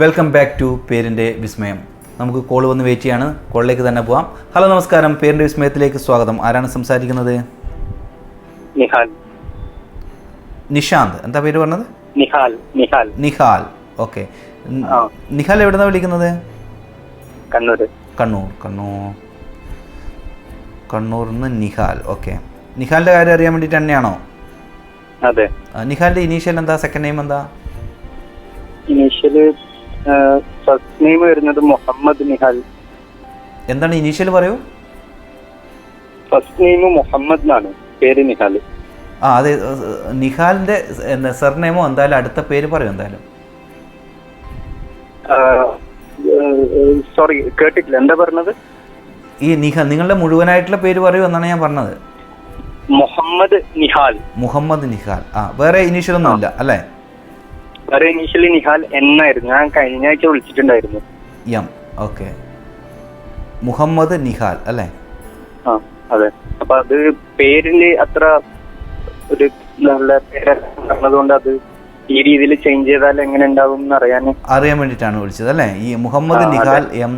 Welcome back to പേരിൻ്റെ വിസ്മയം. നമുക്ക് കോൾ വന്ന് വെയിറ്റ് ചെയ്യാണ്. കോളിലേക്ക് തന്നെ പോവാം. ഹലോ, നമസ്കാരം. പേരിൻ്റെ വിസ്മയത്തിലേക്ക് സ്വാഗതം. ആരാണ് സംസാരിക്കുന്നത്? നിഹാൽ. നിഷാന്ത്. എന്താ പേര് പറഞ്ഞത്? നിഹാൽ. ഓക്കെ. നിഹാൽ എവിടുന്നാണ് വിളിക്കുന്നത്? കണ്ണൂരിൽ നിന്ന് നിഹാൽ. ഓക്കെ. നിഹാലിൻ്റെ കാര്യം അറിയാൻ വേണ്ടിയിട്ട് തന്നെയാണോ? അതെ. നിഹാലിൻ്റെ ഇനീഷ്യൽ എന്താ, സെക്കൻഡ് നെയിം എന്താ? ഇനീഷ്യൽ ഫസ്റ്റ് നെയിം വരുന്നത് മുഹമ്മദ് നിഹാൽ. എന്താണ് ഇനീഷ്യൽ പറയൂ? ഫസ്റ്റ് നെയിം മുഹമ്മദ് എന്നാണ്, പേര് നിഹാൽ. അതെ. നിഹാലിന്റെ സർനെയിമോ എന്തായാലും അടുത്ത പേര് പറയൂ എന്തായാലും. സോറി, കേട്ടിട്ടില്ല, എന്താ പറഞ്ഞത്? ഈ നിഹാൽ നിങ്ങളുടെ മുഴുവനായിട്ടുള്ള പേര് പറയൂ എന്നാണ് ഞാൻ പറഞ്ഞത്. മുഹമ്മദ് നിഹാൽ. വേറെ ഇനീഷ്യൽ ഒന്നും ഇല്ല അല്ലേ? വേറെ ഇനീഷ്യലി നിഹാൽ എന്നായിരുന്നു. ഞാൻ കഴിഞ്ഞ ആഴ്ച വിളിച്ചിട്ടുണ്ടായിരുന്നു. എം. ഓക്കെ. മുഹമ്മദ് നിഹാൽ അല്ലേ? അതെ. അപ്പൊ അത് പേരില് അത്ര ഒരു നല്ല പേരുള്ളതുകൊണ്ട് അത് ഈ രീതിയിൽ ചേഞ്ച് ചെയ്താൽ എങ്ങനെ ഉണ്ടാവും എന്ന് അറിയാൻ വേണ്ടിയിട്ടാണ് വിളിച്ചത് അല്ലേ? ഈ മുഹമ്മദ് നിഹാൽ എം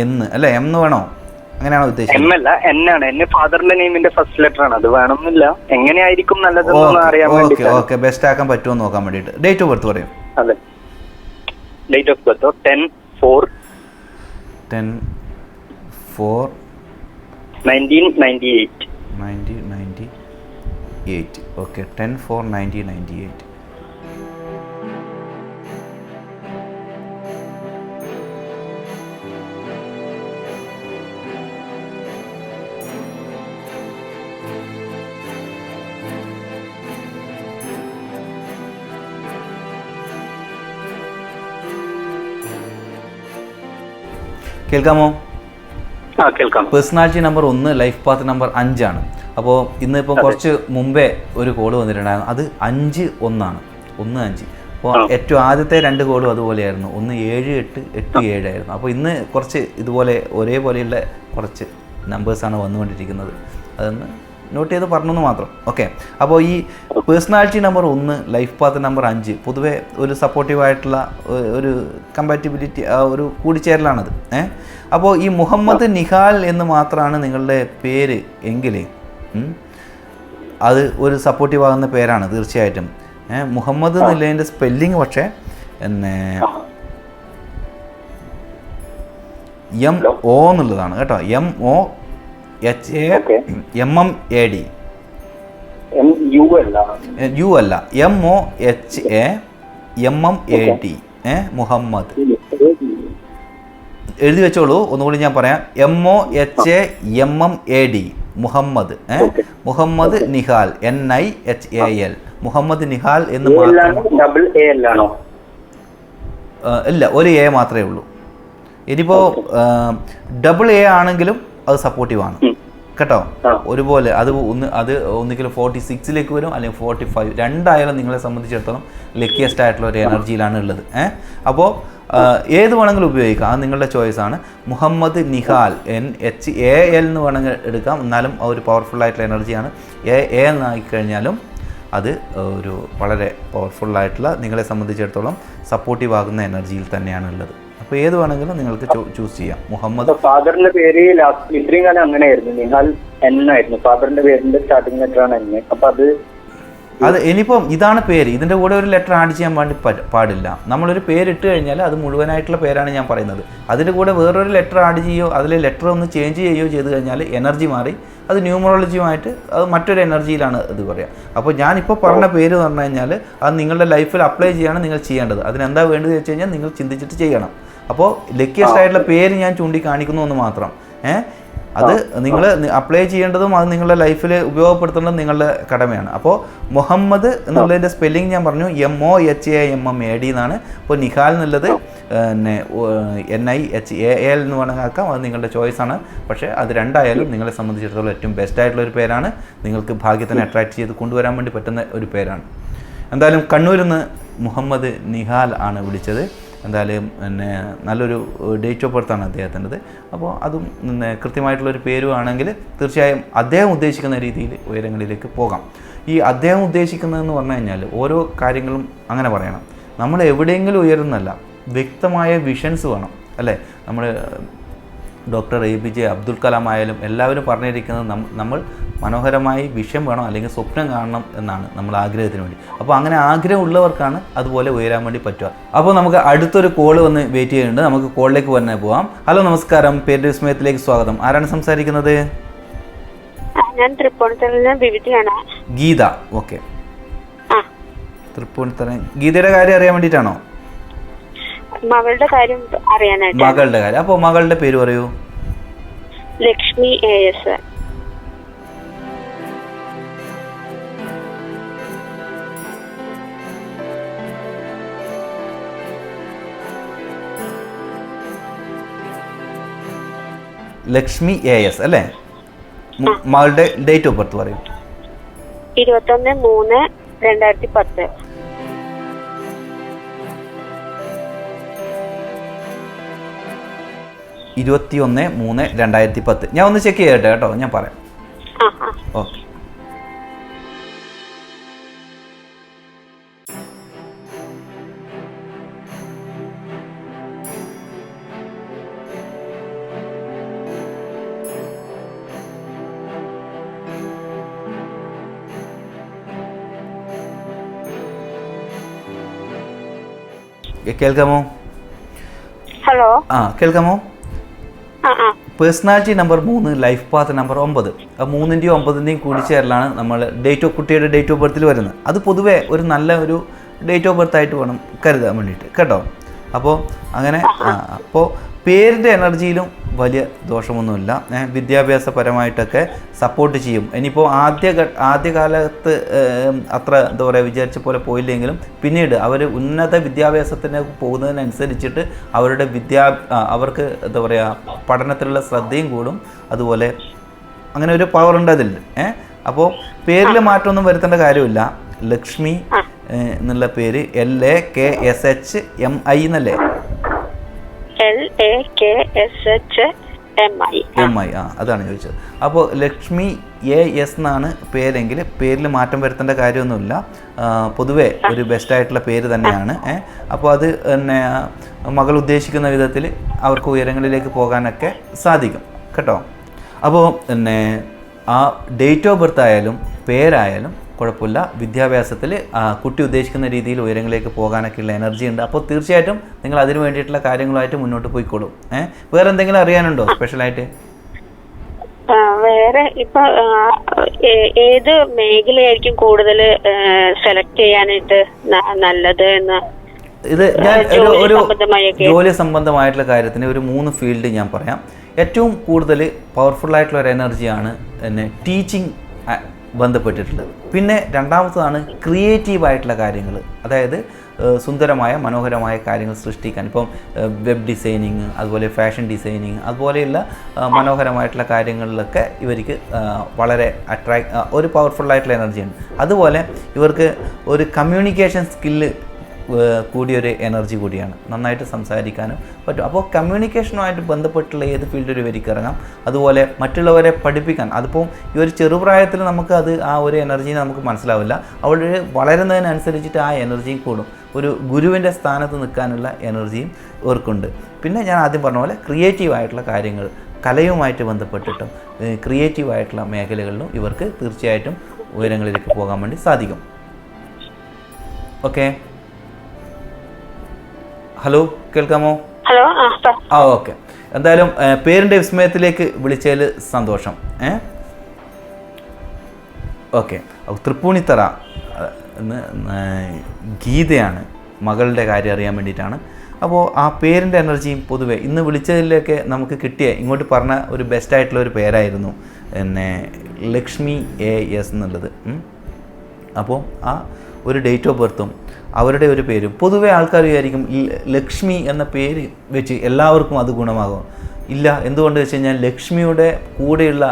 എന്ന് അല്ലേ? എം എന്ന് വേണോ? അങ്ങനെയാണോ ഉദ്ദേശിച്ചത്? എം അല്ല, എന്നാണ്. എന്നെ ഫാദറിന്റെ നെയിമിന്റെ ഫസ്റ്റ് ലെറ്റർ ആണ്. അത് വേണമെന്നില്ല, എങ്ങനെയായിരിക്കും നല്ലതെന്ന് അറിയാൻ വേണ്ടി. ഓക്കെ. ബെസ്റ്റ് ആക്കാൻ പറ്റുമോ നോക്കാൻ വേണ്ടിയിട്ട്. ഡേറ്റ് ഓഫ് ബർത്ത് പറയും. അതെ. Date of birth 10/4/1998. ഓക്കെ. 10/4/1998. കേൾക്കാമോ? കേൾക്കാം. Personality number 1, life path number 5 ആണ്. അപ്പോൾ ഇന്നിപ്പോൾ കുറച്ച് മുമ്പേ ഒരു കോള് വന്നിട്ടുണ്ടായിരുന്നു. അത് 5-1 1-5. അപ്പോൾ ഏറ്റവും ആദ്യത്തെ 2 കോളും അതുപോലെയായിരുന്നു. 1-7-8-8-7 ആയിരുന്നു. അപ്പോൾ ഇന്ന് കുറച്ച് ഇതുപോലെ ഒരേപോലെയുള്ള കുറച്ച് നമ്പേഴ്സാണ് വന്നുകൊണ്ടിരിക്കുന്നത്. അതൊന്ന് നോട്ട് ചെയ്ത് പറഞ്ഞെന്ന് മാത്രം. ഓക്കെ. അപ്പോൾ ഈ personality number 1, life path number 5 പൊതുവെ ഒരു സപ്പോർട്ടീവായിട്ടുള്ള ഒരു കമ്പാറ്റിബിലിറ്റി, ഒരു കൂടിച്ചേരലാണത്. അപ്പോൾ ഈ മുഹമ്മദ് നിഹാൽ എന്ന് മാത്രമാണ് നിങ്ങളുടെ പേര് എങ്കിൽ അത് ഒരു സപ്പോർട്ടീവ് ആകുന്ന പേരാണ് തീർച്ചയായിട്ടും. മുഹമ്മദ് എന്നുള്ളതിൻ്റെ സ്പെല്ലിങ് പക്ഷേ MO എന്നുള്ളതാണ് കേട്ടോ. MOHAMMAD. യു അല്ല, MOHAMMAD. മുഹമ്മദ് എഴുതി വെച്ചോളൂ. ഒന്നുകൂടി ഞാൻ പറയാം. MOHAMMAD മുഹമ്മദ്. മുഹമ്മദ് നിഹാൽ, NIHAL. മുഹമ്മദ് നിഹാൽ എന്ന് മാത്രം. ഇല്ല, ഒരു A മാത്രമേ ഉള്ളൂ. ഇനിയിപ്പോൾ AA ആണെങ്കിലും അത് സപ്പോർട്ടീവാണ് കേട്ടോ. ഒരുപോലെ അത് ഒന്നുകിൽ 46 വരും, അല്ലെങ്കിൽ 45. രണ്ടായാലും നിങ്ങളെ സംബന്ധിച്ചിടത്തോളം ലക്കിയസ്റ്റ് ആയിട്ടുള്ള ഒരു എനർജിയിലാണ് ഉള്ളത്. അപ്പോൾ ഏത് വേണമെങ്കിലും ഉപയോഗിക്കാം, അത് നിങ്ങളുടെ ചോയ്സാണ്. മുഹമ്മദ് നിഹാൽ, NHAL എന്ന് വേണമെങ്കിൽ എടുക്കാം, എന്നാലും ഒരു പവർഫുൾ ആയിട്ടുള്ള എനർജിയാണ്. AA എന്നായിക്കഴിഞ്ഞാലും അത് ഒരു വളരെ പവർഫുള്ളായിട്ടുള്ള, നിങ്ങളെ സംബന്ധിച്ചിടത്തോളം സപ്പോർട്ടീവ് ആകുന്ന എനർജിയിൽ തന്നെയാണ് ഉള്ളത്. അപ്പോൾ ഏത് വേണമെങ്കിലും നിങ്ങൾക്ക് ചൂസ് ചെയ്യാം. മുഹമ്മദ്. ഫാദറിന്റെ പേര് ഇത്രയും കാലം അങ്ങനെയായിരുന്നു, നിഹാൽ N ആയിരുന്നു. ഫാദറിന്റെ പേരിന്റെ സ്റ്റാർട്ടിംഗ് ലെറ്റർ ആണ് N. അപ്പൊ അത് ഇനിയിപ്പം ഇതാണ് പേര്, ഇതിൻ്റെ കൂടെ ഒരു ലെറ്റർ ആഡ് ചെയ്യാൻ വേണ്ടി പാടില്ല. നമ്മളൊരു പേരിട്ട് കഴിഞ്ഞാൽ അത് മുഴുവനായിട്ടുള്ള പേരാണ് ഞാൻ പറയുന്നത്. അതിൻ്റെ കൂടെ വേറൊരു ലെറ്റർ ആഡ് ചെയ്യുകയോ അതിലെ ലെറ്റർ ഒന്ന് ചേഞ്ച് ചെയ്യുകയോ ചെയ്ത് കഴിഞ്ഞാൽ എനർജി മാറി അത് ന്യൂമറോളജിയുമായിട്ട് അത് മറ്റൊരു എനർജിയിലാണ് ഇത് പറയുക. അപ്പോൾ ഞാനിപ്പോൾ പറഞ്ഞ പേര് എന്ന് പറഞ്ഞു കഴിഞ്ഞാൽ അത് നിങ്ങളുടെ ലൈഫിൽ അപ്ലൈ ചെയ്യാണ് നിങ്ങൾ ചെയ്യേണ്ടത്. അതിനെന്താ വേണ്ടത് വെച്ച് കഴിഞ്ഞാൽ നിങ്ങൾ ചിന്തിച്ചിട്ട് ചെയ്യണം. അപ്പോൾ ലക്കിയസ്റ്റ് ആയിട്ടുള്ള പേര് ഞാൻ ചൂണ്ടിക്കാണിക്കുന്നു എന്ന് മാത്രം. അത് നിങ്ങൾ അപ്ലൈ ചെയ്യേണ്ടതും അത് നിങ്ങളുടെ ലൈഫിൽ ഉപയോഗപ്പെടുത്തേണ്ടതും നിങ്ങളുടെ കടമയാണ്. അപ്പോൾ മുഹമ്മദ് എന്നുള്ളതിൻ്റെ സ്പെല്ലിംഗ് ഞാൻ പറഞ്ഞു, MOHAMMAD എന്നാണ്. അപ്പോൾ നിഹാൽ എന്നുള്ളത് NIHAL എന്ന് വേണമെങ്കിൽ ആക്കാം, അത് നിങ്ങളുടെ ചോയ്സാണ്. പക്ഷേ അത് രണ്ടായാലും നിങ്ങളെ സംബന്ധിച്ചിടത്തോളം ഏറ്റവും ബെസ്റ്റ് ആയിട്ടുള്ളൊരു പേരാണ്. നിങ്ങൾക്ക് ഭാഗ്യത്തിനെ അട്രാക്റ്റ് ചെയ്ത് കൊണ്ടുവരാൻ വേണ്ടി പറ്റുന്ന ഒരു പേരാണ്. എന്തായാലും കണ്ണൂരിൽ നിന്ന് മുഹമ്മദ് നിഹാൽ ആണ് വിളിച്ചത്. എന്തായാലും നല്ലൊരു ഡേറ്റ് ഓഫ് ബർത്താണ് അദ്ദേഹത്തിൻ്റെത്. അപ്പോൾ അതും കൃത്യമായിട്ടുള്ളൊരു പേരുമാണെങ്കിൽ തീർച്ചയായും അദ്ദേഹം ഉദ്ദേശിക്കുന്ന രീതിയിൽ ഉയരങ്ങളിലേക്ക് പോകാം. ഈ അദ്ദേഹം ഉദ്ദേശിക്കുന്നതെന്ന് പറഞ്ഞു കഴിഞ്ഞാൽ ഓരോ കാര്യങ്ങളും അങ്ങനെ പറയണം. നമ്മൾ എവിടെയെങ്കിലും ഉയരുന്നല്ല, വ്യക്തമായ വിഷൻസ് വേണം അല്ലേ. നമ്മൾ ഡോക്ടർ APJ അബ്ദുൽ കലാം ആയാലും എല്ലാവരും പറഞ്ഞിരിക്കുന്നത് നമ്മൾ മനോഹരമായി വിഷൻ വേണം അല്ലെങ്കിൽ സ്വപ്നം കാണണം എന്നാണ് നമ്മൾ ആഗ്രഹത്തിന് വേണ്ടി. അപ്പോൾ അങ്ങനെ ആഗ്രഹമുള്ളവർക്കാണ് അതുപോലെ ഉയരാൻ വേണ്ടി പറ്റുക. അപ്പോൾ നമുക്ക് അടുത്തൊരു കോൾ വന്ന് വെയിറ്റ് ചെയ്യുന്നുണ്ട്. നമുക്ക് കോളിലേക്ക് തന്നെ പോവാം. ഹലോ, നമസ്കാരം. പേരുടെ വിസ്മയത്തിലേക്ക് സ്വാഗതം. ആരാണ് സംസാരിക്കുന്നത്? ഞാൻ തൃപ്പൂണിത്തുറ വിവിധയാണ്. ഗീത. ഓക്കെ, തൃപ്പൂണിത്തുറ. ഗീതയുടെ കാര്യം അറിയാൻ വേണ്ടിയിട്ടാണോ? മകളുടെ കാര്യം അറിയാനായിട്ട്. മകളുടെ കാര്യം. അപ്പോൾ മകളുടെ പേര് പറയൂ. ലക്ഷ്മി AS. ലക്ഷ്മി AS അല്ലേ? മകളുടെ ഡേറ്റ് ഓഫ് ബർത്ത് പറയൂ. 21/3/2010. 21/3/2010. ഞാൻ ഒന്ന് ചെക്ക് ചെയ്യട്ടെ കേട്ടോ, ഞാൻ പറയാം. ഓക്കെ. കേൾക്കാമോ? ഹലോ. കേൾക്കാമോ? Personality number 3, life path number 9. ആ 3ൻ്റെയും 9ൻ്റെയും കൂടിച്ചേരലാണ് നമ്മൾ കുട്ടിയുടെ ഡേറ്റ് ഓഫ് ബർത്തിൽ വരുന്നത്. അത് പൊതുവേ ഒരു നല്ല ഒരു ഡേറ്റ് ഓഫ് ബർത്ത് ആയിട്ട് വേണം കരുതാൻ വേണ്ടിയിട്ട് കേട്ടോ. അപ്പോൾ അങ്ങനെ അപ്പോൾ പേരിൻ്റെ എനർജിയിലും വലിയ ദോഷമൊന്നുമില്ല. വിദ്യാഭ്യാസപരമായിട്ടൊക്കെ സപ്പോർട്ട് ചെയ്യും. ഇനിയിപ്പോൾ ആദ്യകാലത്ത് അത്ര എന്താ പറയുക വിചാരിച്ച പോലെ പോയില്ലെങ്കിലും പിന്നീട് അവർ ഉന്നത വിദ്യാഭ്യാസത്തിന് പോകുന്നതിനനുസരിച്ചിട്ട് അവർക്ക് എന്താ പറയുക പഠനത്തിലുള്ള ശ്രദ്ധയും കൂടും. അതുപോലെ അങ്ങനെ ഒരു പവർ ഉണ്ട് അതിൽ. അപ്പോൾ പേരിൽ മാറ്റമൊന്നും വരുത്തേണ്ട കാര്യമില്ല. ലക്ഷ്മി എന്നുള്ള പേര് LAKSHMI എന്നല്ലേ? LAKSHMI. അതാണ് ചോദിച്ചത്. അപ്പോൾ ലക്ഷ്മി AS എന്നാണ് പേരെങ്കിൽ പേരിൽ മാറ്റം വരുത്തേണ്ട കാര്യമൊന്നുമില്ല. പൊതുവേ ഒരു ബെസ്റ്റായിട്ടുള്ള പേര് തന്നെയാണ്. അപ്പോൾ അത് പിന്നെ മകൾ ഉദ്ദേശിക്കുന്ന വിധത്തിൽ അവർക്ക് ഉയരങ്ങളിലേക്ക് പോകാനൊക്കെ സാധിക്കും കേട്ടോ. അപ്പോൾ പിന്നെ ആ ഡേറ്റ് ഓഫ് ബർത്ത് ആയാലും പേരായാലും കുഴപ്പമില്ല. വിദ്യാഭ്യാസത്തിൽ കുട്ടി ഉദ്ദേശിക്കുന്ന രീതിയിൽ ഉയരങ്ങളിലേക്ക് പോകാനൊക്കെയുള്ള എനർജി ഉണ്ട്. അപ്പോൾ തീർച്ചയായിട്ടും നിങ്ങൾ അതിന് വേണ്ടിയിട്ടുള്ള കാര്യങ്ങളായിട്ട് മുന്നോട്ട് പോയിക്കോളും. വേറെ എന്തെങ്കിലും അറിയാനുണ്ടോ സ്പെഷ്യലായിട്ട്? വേറെ ഇപ്പൊ ഏത് മേഖലയായിരിക്കും കൂടുതൽ സെലക്ട് ചെയ്യാനായിട്ട് നല്ലത് എന്ന്? ഇത് ഞാൻ ഒരു ജോലി സംബന്ധമായിട്ടുള്ള കാര്യത്തിന് ഒരു 3 ഫീൽഡ് ഞാൻ പറയാം. ഏറ്റവും കൂടുതൽ പവർഫുള്ളായിട്ടുള്ള ഒരു എനർജിയാണ് ടീച്ചിങ് ബന്ധപ്പെട്ടിട്ടുള്ളത്. പിന്നെ രണ്ടാമത്തതാണ് ക്രിയേറ്റീവായിട്ടുള്ള കാര്യങ്ങൾ, അതായത് സുന്ദരമായ മനോഹരമായ കാര്യങ്ങൾ സൃഷ്ടിക്കാൻ. ഇപ്പം വെബ് ഡിസൈനിങ്, അതുപോലെ ഫാഷൻ ഡിസൈനിങ്, അതുപോലെയുള്ള മനോഹരമായിട്ടുള്ള കാര്യങ്ങളിലൊക്കെ ഇവർക്ക് വളരെ ഒരു പവർഫുള്ളായിട്ടുള്ള എനർജിയാണ്. അതുപോലെ ഇവർക്ക് ഒരു കമ്മ്യൂണിക്കേഷൻ സ്കില്ല് കൂടിയൊരു എനർജി കൂടിയാണ്. നന്നായിട്ട് സംസാരിക്കാനും പറ്റും. അപ്പോൾ കമ്മ്യൂണിക്കേഷനുമായിട്ട് ബന്ധപ്പെട്ടുള്ള ഏത് ഫീൽഡിൽ ഇവർക്ക് ഇറങ്ങാം. അതുപോലെ മറ്റുള്ളവരെ പഠിപ്പിക്കാൻ, അതിപ്പോൾ ഈ ഒരു ചെറുപ്രായത്തിൽ നമുക്ക് ആ ഒരു എനർജി നമുക്ക് മനസ്സിലാവില്ല. അവർ വളരുന്നതിനനുസരിച്ചിട്ട് ആ എനർജിയും കൂടും. ഒരു ഗുരുവിൻ്റെ സ്ഥാനത്ത് നിൽക്കാനുള്ള എനർജിയും ഇവർക്കുണ്ട്. പിന്നെ ഞാൻ ആദ്യം പറഞ്ഞ പോലെ ക്രിയേറ്റീവായിട്ടുള്ള കാര്യങ്ങൾ, കലയുമായിട്ട് ബന്ധപ്പെട്ടിട്ടും ക്രിയേറ്റീവായിട്ടുള്ള മേഖലകളിലും ഇവർക്ക് തീർച്ചയായിട്ടും ഉയരങ്ങളിലേക്ക് പോകാൻ വേണ്ടി സാധിക്കും. ഓക്കെ. ഹലോ, കേൾക്കാമോ? ഹലോ. ഓക്കെ. എന്തായാലും പേരിൻ്റെ വിസ്മയത്തിലേക്ക് വിളിച്ചതിൽ സന്തോഷം. ഓക്കെ. തൃപ്പൂണിത്തറ ഗീതയാണ്. മകളുടെ കാര്യം അറിയാൻ വേണ്ടിയിട്ടാണ്. അപ്പോൾ ആ പേരിൻ്റെ എനർജിയും പൊതുവേ ഇന്ന് വിളിച്ചതിലൊക്കെ നമുക്ക് കിട്ടിയ ഇങ്ങോട്ട് പറഞ്ഞ ഒരു ബെസ്റ്റായിട്ടുള്ള ഒരു പേരായിരുന്നു ലക്ഷ്മി AS എന്നുള്ളത്. അപ്പോൾ ആ ഒരു ഡേറ്റ് ഓഫ് ബർത്തും അവരുടെ ഒരു പേരും പൊതുവേ ആൾക്കാർ വിചാരിക്കും ലക്ഷ്മി എന്ന പേര് വെച്ച് എല്ലാവർക്കും അത് ഗുണമാകും. ഇല്ല. എന്തുകൊണ്ട് വെച്ച് കഴിഞ്ഞാൽ ലക്ഷ്മിയുടെ കൂടെയുള്ള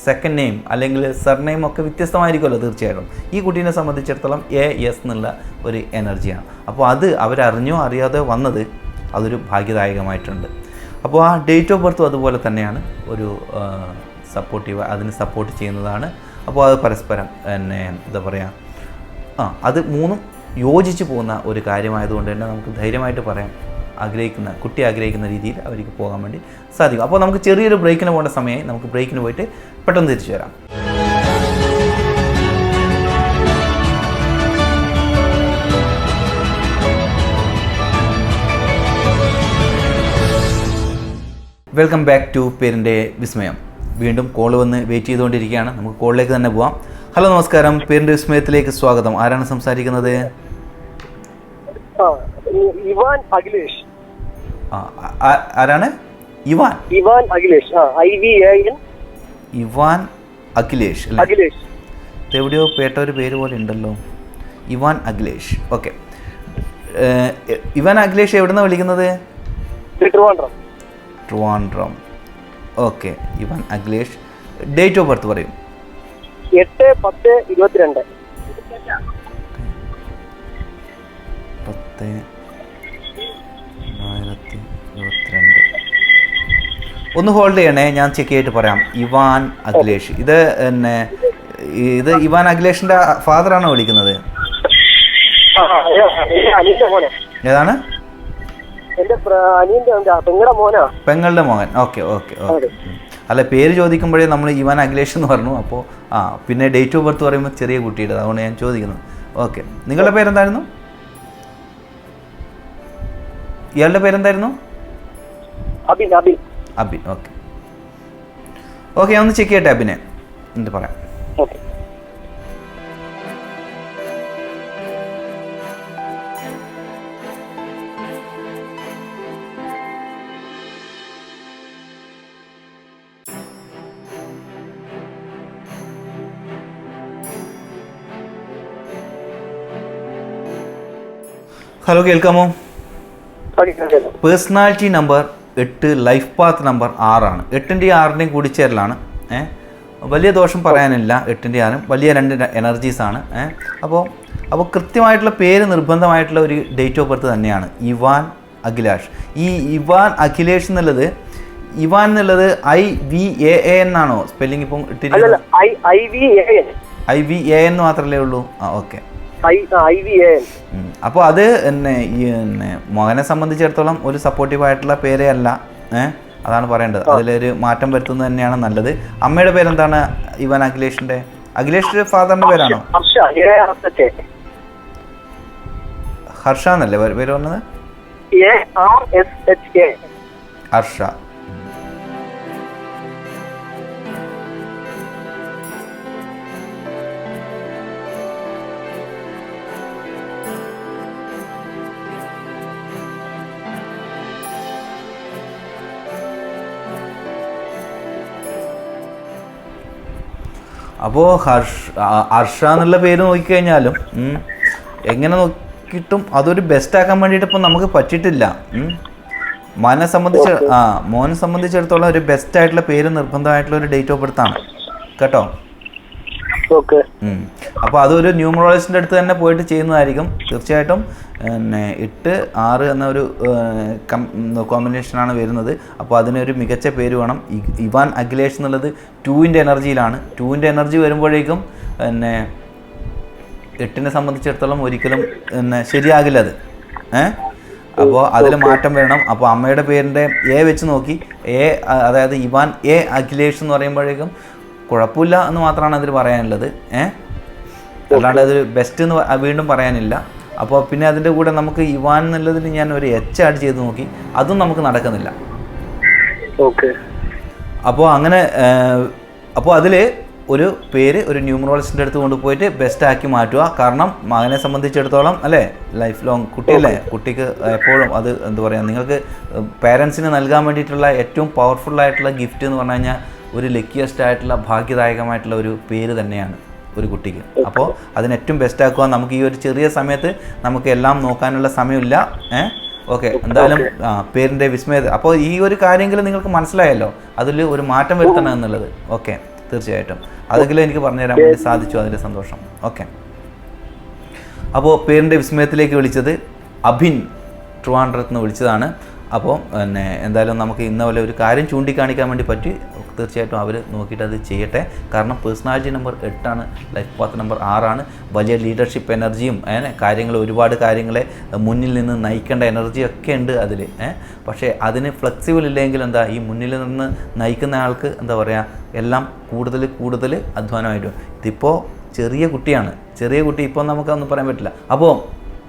സെക്കൻഡ് നെയിം അല്ലെങ്കിൽ സർനെയിം ഒക്കെ വ്യത്യസ്തമായിരിക്കുമല്ലോ തീർച്ചയായിട്ടും. ഈ കുട്ടീനെ സംബന്ധിച്ചിടത്തോളം AS എന്നുള്ള ഒരു എനർജിയാണ്. അപ്പോൾ അത് അവരറിഞ്ഞോ അറിയാതെ വന്നത് അതൊരു ഭാഗ്യദായകമായിട്ടുണ്ട്. അപ്പോൾ ആ ഡേറ്റ് ഓഫ് ബർത്തും അതുപോലെ തന്നെയാണ് ഒരു സപ്പോർട്ടീവ്, അതിന് സപ്പോർട്ട് ചെയ്യുന്നതാണ്. അപ്പോൾ അത് പരസ്പരം എന്താ പറയുക, അത് മൂന്നും യോജിച്ച് പോകുന്ന ഒരു കാര്യമായതുകൊണ്ട് തന്നെ നമുക്ക് ധൈര്യമായിട്ട് പറയാം, കുട്ടി ആഗ്രഹിക്കുന്ന രീതിയിൽ അവർക്ക് പോകാൻ വേണ്ടി സാധിക്കും. അപ്പോൾ നമുക്ക് ചെറിയൊരു ബ്രേക്കിന് പോകേണ്ട സമയമായി. നമുക്ക് ബ്രേക്കിന് പോയിട്ട് പെട്ടെന്ന് തിരിച്ചു വരാം. വെൽക്കം ബാക്ക് ടു പേരിൻ്റെ വിസ്മയം. വീണ്ടും കോൾ വന്ന് വെയിറ്റ് ചെയ്തുകൊണ്ടിരിക്കുകയാണ്. നമുക്ക് കോളിലേക്ക് തന്നെ പോവാം. ഹലോ, നമസ്കാരം. പേരിൻ്റെ വിസ്മയത്തിലേക്ക് സ്വാഗതം. ആരാണ് സംസാരിക്കുന്നത്? ഇവാൻ അഖിലേഷ്. ആരാണ്? ഇവാൻ അഖിലേഷ്. ഇവാൻ അഖിലേഷ് അല്ലേ? അഖിലേഷ് എവിടെയോ പേട്ട ഒരു പേര് പോലെ ഉണ്ടല്ലോ. Ivan Akhilesh. Okay. Ivan Akhilesh എവിടെ നിന്നാണ് വിളിക്കുന്നത്? Trivandrum. Okay. Ivan Akhilesh. Date of birth പറയും. 8/10/22. 10/2022. ഒന്ന് ഹോൾഡ് ചെയ്യണേ, ഞാൻ ചെക്ക് ചെയ്തിട്ട് പറയാം. ഇവാൻ അഖിലേഷ്, ഇത് ഇവാൻ അഖിലേഷിന്റെ ഫാദറാണോ വിളിക്കുന്നത്? ഏതാണ്? പെങ്ങളുടെ മോഹൻ. Okay okay okay. അല്ല, പേര് ചോദിക്കുമ്പോഴേ നമ്മൾ ഇവാൻ അഖിലേഷ് എന്ന് പറഞ്ഞു. അപ്പോൾ പിന്നെ ഡേറ്റ് ഓഫ് ബർത്ത് പറയുമ്പോൾ ചെറിയ കുട്ടിയുടെ, അതുകൊണ്ട് ഞാൻ ചോദിക്കുന്നത്. ഓക്കെ. നിങ്ങളുടെ പേരെന്തായിരുന്നു? ഇയാളുടെ പേരെന്തായിരുന്നു? അബിൻ. Okay okay. ഞാൻ ഒന്ന് ചെക്ക് ചെയ്യട്ടെ അബിനെ, എന്നിട്ട് പറയാം. ഓക്കെ. ഹലോ, കേൾക്കാമോ? Personality number 8, life path number 6 8ൻ്റെയും 6ൻ്റെയും കൂടിച്ചേരലാണ്. വലിയ ദോഷം പറയാനില്ല. 8ൻ്റെയും 6 വലിയ 2 എനർജീസാണ്. അപ്പോൾ കൃത്യമായിട്ടുള്ള പേര് നിർബന്ധമായിട്ടുള്ള ഒരു ഡേറ്റ് ഓഫ് ബർത്ത് തന്നെയാണ് ഇവാൻ അഖിലേഷ്. ഈ ഇവാൻ അഖിലേഷ് എന്നുള്ളത്, ഇവാൻ എന്നുള്ളത് IVAN എന്നാണോ സ്പെല്ലിംഗ് ഇപ്പം ഇട്ടിരിക്കുന്നത്? IVAN മാത്രമല്ലേ ഉള്ളൂ? ഓക്കെ. അപ്പോൾ അത് മകനെ സംബന്ധിച്ചിടത്തോളം ഒരു സപ്പോർട്ടീവായിട്ടുള്ള പേരേ അല്ല. അതാണ് പറയേണ്ടത്. അതിലൊരു മാറ്റം വരുത്തുന്നത് തന്നെയാണ് നല്ലത്. അമ്മയുടെ പേരെന്താണ് ഇവാൻ അഖിലേഷിന്റെ? അഖിലേഷ് ഫാദറിന്റെ പേരാണോ? ഹർഷ എന്നല്ലേ പേര് പറഞ്ഞത്? ഹർഷ. അപ്പോൾ ഹർഷ എന്നുള്ള പേര് നോക്കിക്കഴിഞ്ഞാലും എങ്ങനെ നോക്കിയിട്ടും അതൊരു ബെസ്റ്റ് ആക്കാൻ വേണ്ടിയിട്ട് ഇപ്പം നമുക്ക് പറ്റിയിട്ടില്ല. മോനെ സംബന്ധിച്ചിടത്തോളം ഒരു ബെസ്റ്റ് ആയിട്ടുള്ള പേര് നിർബന്ധമായിട്ടുള്ള ഒരു ഡേറ്റ് ഓഫ് ബർത്ത് ആണ് കേട്ടോ. അപ്പോൾ അതൊരു ന്യൂമറോളജിസ്റ്റിൻ്റെ അടുത്ത് തന്നെ പോയിട്ട് ചെയ്യുന്നതായിരിക്കും തീർച്ചയായിട്ടും. 8, 6 എന്ന ഒരു കോമ്പിനേഷനാണ് വരുന്നത്. അപ്പോൾ അതിനൊരു മികച്ച പേര് വേണം. ഇവാൻ അഖിലേഷ് എന്നുള്ളത് 2ൻ്റെ എനർജിയിലാണ്. 2ൻ്റെ എനർജി വരുമ്പോഴേക്കും 8നെ സംബന്ധിച്ചിടത്തോളം ഒരിക്കലും ശരിയാകില്ല അത്. അപ്പോൾ അതിൽ മാറ്റം വരണം. അപ്പോൾ അമ്മയുടെ പേരിൻ്റെ A വെച്ച് നോക്കി, അതായത് ഇവാൻ അഖിലേഷ് എന്ന് പറയുമ്പോഴേക്കും കുഴപ്പമില്ല എന്ന് മാത്രമാണ് അതിൽ പറയാനുള്ളത്. അല്ലാണ്ട് അതൊരു ബെസ്റ്റ് എന്ന് വീണ്ടും പറയാനില്ല. അപ്പോൾ പിന്നെ അതിൻ്റെ കൂടെ നമുക്ക് ഇവാൻ എന്നുള്ളതിൽ ഞാൻ ഒരു H ആഡ് ചെയ്ത് നോക്കി, അതും നമുക്ക് നടക്കുന്നില്ല. അപ്പോൾ അതിൽ ഒരു പേര് ഒരു ന്യൂമറോളജിസ്റ്റിൻ്റെ അടുത്ത് കൊണ്ടുപോയിട്ട് ബെസ്റ്റ് ആക്കി മാറ്റുക. കാരണം മകനെ സംബന്ധിച്ചിടത്തോളം അല്ലേ, ലൈഫ് ലോങ് കുട്ടിയല്ലേ, കുട്ടിക്ക് എപ്പോഴും അത് എന്താ പറയുക, നിങ്ങൾക്ക് പേരൻസിന് നൽകാൻ വേണ്ടിയിട്ടുള്ള ഏറ്റവും പവർഫുള്ളായിട്ടുള്ള ഗിഫ്റ്റ് എന്ന് പറഞ്ഞു കഴിഞ്ഞാൽ ഒരു ലക്കിയസ്റ്റ് ആയിട്ടുള്ള ഭാഗ്യദായകമായിട്ടുള്ള ഒരു പേര് തന്നെയാണ് ഒരു കുട്ടിക്ക്. അപ്പോൾ അതിന് ഏറ്റവും ബെസ്റ്റ് ആക്കുക. നമുക്ക് ഈ ഒരു ചെറിയ സമയത്ത് നമുക്ക് എല്ലാം നോക്കാനുള്ള സമയമില്ല. ഓക്കെ. എന്തായാലും പേരിൻ്റെ വിസ്മയ. അപ്പോൾ ഈ ഒരു കാര്യമെങ്കിലും നിങ്ങൾക്ക് മനസ്സിലായല്ലോ, അതിൽ ഒരു മാറ്റം വരുത്തണം എന്നുള്ളത്. ഓക്കെ, തീർച്ചയായിട്ടും അതെങ്കിലും എനിക്ക് പറഞ്ഞുതരാൻ വേണ്ടി സാധിച്ചു, അതിൻ്റെ സന്തോഷം. ഓക്കെ. അപ്പോൾ പേരിൻ്റെ വിസ്മയത്തിലേക്ക് വിളിച്ചത് അഭിൻ ട്രിവാൻഡ്രത്ത് നിന്ന് വിളിച്ചതാണ്. അപ്പോൾ എന്തായാലും നമുക്ക് ഇന്ന പോലെ ഒരു കാര്യം ചൂണ്ടിക്കാണിക്കാൻ വേണ്ടി പറ്റി. തീർച്ചയായിട്ടും അവർ നോക്കിയിട്ട് അത് ചെയ്യട്ടെ. കാരണം personality number 8 life path number 6, വലിയ ലീഡർഷിപ്പ് എനർജിയും കാര്യങ്ങൾ, ഒരുപാട് കാര്യങ്ങളെ മുന്നിൽ നിന്ന് നയിക്കേണ്ട എനർജിയൊക്കെ ഉണ്ട് അതിൽ. പക്ഷേ അതിന് ഫ്ലെക്സിബിൾ ഇല്ലെങ്കിൽ എന്താ, ഈ മുന്നിൽ നിന്ന് നയിക്കുന്ന ആൾക്ക് എന്താ പറയുക, എല്ലാം കൂടുതൽ അധ്വാനമായിട്ട്. ഇതിപ്പോൾ ചെറിയ കുട്ടിയാണ്, ചെറിയ കുട്ടി, ഇപ്പോൾ നമുക്കൊന്നും പറയാൻ പറ്റില്ല. അപ്പോൾ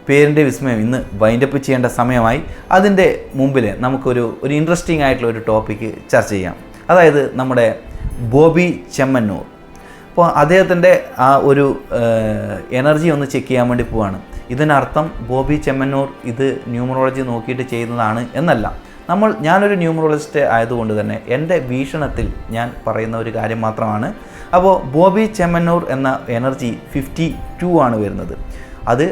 പേരിൻ്റെ വിസ്മയം ഇന്ന് വൈൻഡപ്പ് ചെയ്യേണ്ട സമയമായി. അതിൻ്റെ മുമ്പിൽ നമുക്കൊരു ഇൻട്രസ്റ്റിംഗ് ആയിട്ടുള്ള ഒരു ടോപ്പിക്ക് ചർച്ച ചെയ്യാം. അതായത് നമ്മുടെ ബോബി ചെമ്മന്നൂർ. അപ്പോൾ അദ്ദേഹത്തിൻ്റെ ആ ഒരു എനർജി ഒന്ന് ചെക്ക് ചെയ്യാൻ വേണ്ടി പോവാണ്. ഇതിനർത്ഥം ബോബി ചെമ്മന്നൂർ ഇത് ന്യൂമറോളജി നോക്കിയിട്ട് ചെയ്യുന്നതാണ് എന്നല്ല. ഞാനൊരു ന്യൂമറോളജിസ്റ്റ് ആയതുകൊണ്ട് തന്നെ എൻ്റെ വീക്ഷണത്തിൽ ഞാൻ പറയുന്ന ഒരു കാര്യം മാത്രമാണ്. അപ്പോൾ ബോബി ചെമ്മന്നൂർ എന്ന എനർജി 52 ആണ് വരുന്നത്. അത്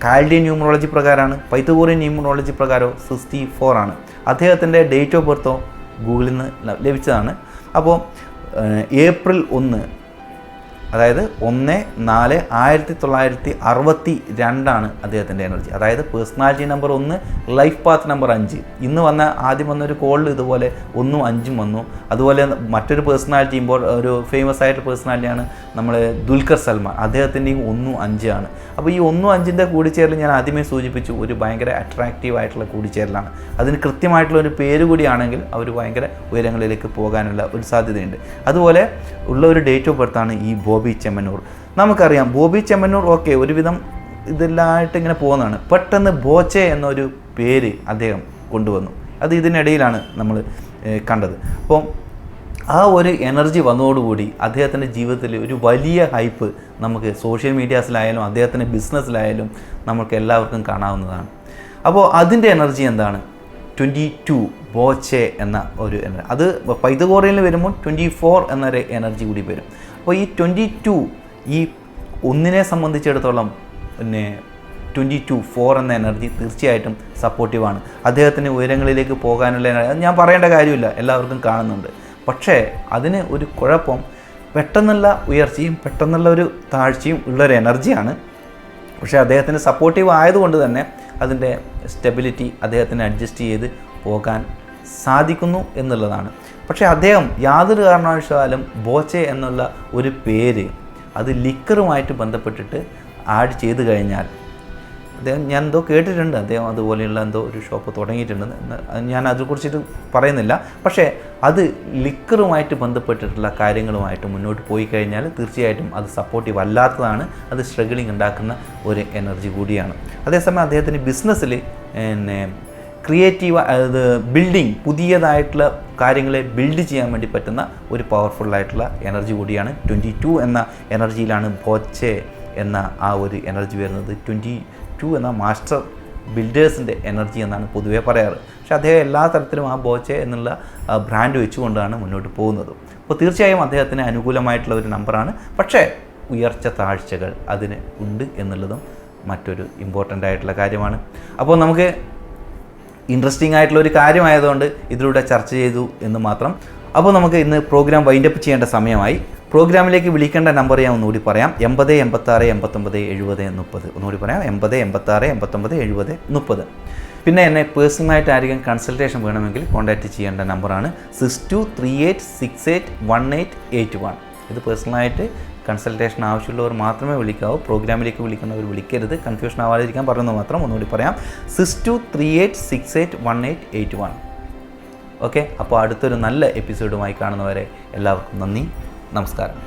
കാൽഡിയൻ ന്യൂമറോളജി പ്രകാരമാണ്. പൈത്തഗോറിയൻ ന്യൂമറോളജി പ്രകാരമോ 64 ആണ്. അദ്ദേഹത്തിൻ്റെ ഡേറ്റ് ഓഫ് ബർത്തോ ഗൂഗിളിൽ നിന്ന് ലഭിച്ചതാണ്. അപ്പോൾ ഏപ്രിൽ 1, അതായത് 1/4/1962 അദ്ദേഹത്തിൻ്റെ എനർജി. അതായത് personality number 1, life path number 5. ഇന്ന് ആദ്യം വന്നൊരു കോളിൽ ഇതുപോലെ 1ഉം 5ഉം വന്നു. അതുപോലെ മറ്റൊരു പേഴ്സണാലിറ്റി, ഒരു ഫേമസ് ആയിട്ടുള്ള പേഴ്സണാലിറ്റിയാണ് നമ്മൾ ദുൽഖർ സൽമാൻ. അദ്ദേഹത്തിൻ്റെയും 1ഉം 5 ആണ്. അപ്പോൾ ഈ 1ഉം 5ൻ്റെ കൂടിച്ചേരൽ ഞാൻ ആദ്യമേ സൂചിപ്പിച്ചു, ഒരു ഭയങ്കര അട്രാക്റ്റീവ് ആയിട്ടുള്ള കൂടിച്ചേരലാണ്. അതിന് കൃത്യമായിട്ടുള്ള ഒരു പേര് കൂടിയാണെങ്കിൽ അവർ ഭയങ്കര ഉയരങ്ങളിലേക്ക് പോകാനുള്ള ഒരു സാധ്യതയുണ്ട്. അതുപോലെ ഉള്ള ഒരു ഡേറ്റ് ഓഫ് ബർത്താണ് ഈ ബോബി ചെമ്മന്നൂർ. നമുക്കറിയാം ബോബി ചെമ്മന്നൂർ ഒരുവിധം ഇതെല്ലാമായിട്ട് ഇങ്ങനെ പോകുന്നതാണ്. പെട്ടെന്ന് ബോച്ചെ എന്നൊരു പേര് അദ്ദേഹം കൊണ്ടുവന്നു. അത് ഇതിനിടയിലാണ് നമ്മൾ കണ്ടത്. അപ്പോൾ ആ ഒരു എനർജി വന്നതോടുകൂടി അദ്ദേഹത്തിൻ്റെ ജീവിതത്തിൽ ഒരു വലിയ ഹൈപ്പ് നമുക്ക് സോഷ്യൽ മീഡിയാസിലായാലും അദ്ദേഹത്തിൻ്റെ ബിസിനസ്സിലായാലും നമുക്ക് എല്ലാവർക്കും കാണാവുന്നതാണ്. അപ്പോൾ അതിൻ്റെ എനർജി എന്താണ്? 22 ബോച്ചെ എന്ന ഒരു എനർജി. അത് പൈതഗോറിയനിൽ വരുമ്പോൾ 24 എന്നൊരു എനർജി കൂടി വരും. അപ്പോൾ ഈ 22 ഈ ഒന്നിനെ സംബന്ധിച്ചിടത്തോളം 4 എന്ന എനർജി തീർച്ചയായിട്ടും സപ്പോർട്ടീവാണ്. അദ്ദേഹത്തിന് ഉയരങ്ങളിലേക്ക് പോകാനുള്ള എനർജി ഞാൻ പറയേണ്ട കാര്യമില്ല, എല്ലാവർക്കും കാണുന്നുണ്ട്. പക്ഷേ അതിന് ഒരു കുഴപ്പം, പെട്ടെന്നുള്ള ഉയർച്ചയും പെട്ടെന്നുള്ള ഒരു താഴ്ചയും ഉള്ളൊരു എനർജിയാണ്. പക്ഷേ അദ്ദേഹത്തിന് സപ്പോർട്ടീവ് ആയതുകൊണ്ട് തന്നെ അതിൻ്റെ സ്റ്റെബിലിറ്റി അദ്ദേഹത്തിന് അഡ്ജസ്റ്റ് ചെയ്ത് പോകാൻ സാധിക്കുന്നു എന്നുള്ളതാണ്. പക്ഷേ അദ്ദേഹം യാതൊരു കാരണവശാലും ബോച്ചെ എന്നുള്ള ഒരു പേര് അത് ലിക്കറുമായിട്ട് ബന്ധപ്പെട്ടിട്ട് ആഡ് ചെയ്ത് കഴിഞ്ഞാൽ, അദ്ദേഹം ഞാൻ എന്തോ കേട്ടിട്ടുണ്ട്, അദ്ദേഹം അതുപോലെയുള്ള എന്തോ ഒരു ഷോപ്പ് തുടങ്ങിയിട്ടുണ്ട്. ഞാൻ അതിനെക്കുറിച്ചിട്ട് പറയുന്നില്ല. പക്ഷേ അത് ലിക്കറുമായിട്ട് ബന്ധപ്പെട്ടിട്ടുള്ള കാര്യങ്ങളുമായിട്ട് മുന്നോട്ട് പോയി കഴിഞ്ഞാൽ തീർച്ചയായിട്ടും അത് സപ്പോർട്ടീവ് അല്ലാത്തതാണ്. അത് സ്ട്രഗിളിങ് ഉണ്ടാക്കുന്ന ഒരു എനർജി കൂടിയാണ്. അതേസമയം അദ്ദേഹത്തിന് ബിസിനസ്സിൽ ക്രിയേറ്റീവ്, ബിൽഡിങ്, പുതിയതായിട്ടുള്ള കാര്യങ്ങളെ ബിൽഡ് ചെയ്യാൻ വേണ്ടി പറ്റുന്ന ഒരു പവർഫുള്ളായിട്ടുള്ള എനർജി കൂടിയാണ്. 22 എന്ന എനർജിയിലാണ് ബോച്ചെ എന്ന ആ ഒരു എനർജി വരുന്നത്. 22 എന്ന മാസ്റ്റർ ബിൽഡേഴ്സിൻ്റെ എനർജി എന്നാണ് പൊതുവേ പറയാറ്. പക്ഷേ അദ്ദേഹം എല്ലാ തരത്തിലും ആ ബോച്ചെ എന്നുള്ള ബ്രാൻഡ് വെച്ചുകൊണ്ടാണ് മുന്നോട്ട് പോകുന്നത്. അപ്പോൾ തീർച്ചയായും അദ്ദേഹത്തിന് അനുകൂലമായിട്ടുള്ള ഒരു നമ്പറാണ്. പക്ഷേ ഉയർച്ച താഴ്ചകൾ അതിന് ഉണ്ട് എന്നുള്ളതും മറ്റൊരു ഇമ്പോർട്ടൻ്റ് ആയിട്ടുള്ള കാര്യമാണ്. അപ്പോൾ നമുക്ക് ഇൻട്രസ്റ്റിംഗ് ആയിട്ടുള്ള ഒരു കാര്യമായതുകൊണ്ട് ഇതിലൂടെ ചർച്ച ചെയ്തു എന്ന് മാത്രം. അപ്പോൾ നമുക്ക് ഇന്ന് പ്രോഗ്രാം വൈൻഡപ്പ് ചെയ്യേണ്ട സമയമായി. പ്രോഗ്രാമിലേക്ക് വിളിക്കേണ്ട നമ്പർ ഞാൻ ഒന്നുകൂടി പറയാം: 80 86 89 70 30. ഒന്നുകൂടി പറയാം: 80 86 89 70 30. പിന്നെ എന്നെ പേഴ്സണലായിട്ട് ആരെങ്കിലും കൺസൾട്ടേഷൻ വേണമെങ്കിൽ കോൺടാക്റ്റ് ചെയ്യേണ്ട നമ്പറാണ് 6238681881. ഇത് പേഴ്സണലായിട്ട് കൺസൾട്ടേഷൻ ആവശ്യമുള്ളവർ മാത്രമേ വിളിക്കാവൂ. പ്രോഗ്രാമിലേക്ക് വിളിക്കുന്നവർ വിളിക്കരുത്. കൺഫ്യൂഷൻ ആവാതിരിക്കാൻ പറയുന്നത് മാത്രം. ഒന്നുകൂടി പറയാം: 6238681881. ഓക്കെ, അപ്പോൾ അടുത്തൊരു നല്ല എപ്പിസോഡുമായി കാണുന്നവരെ എല്ലാവർക്കും നന്ദി, നമസ്കാരം.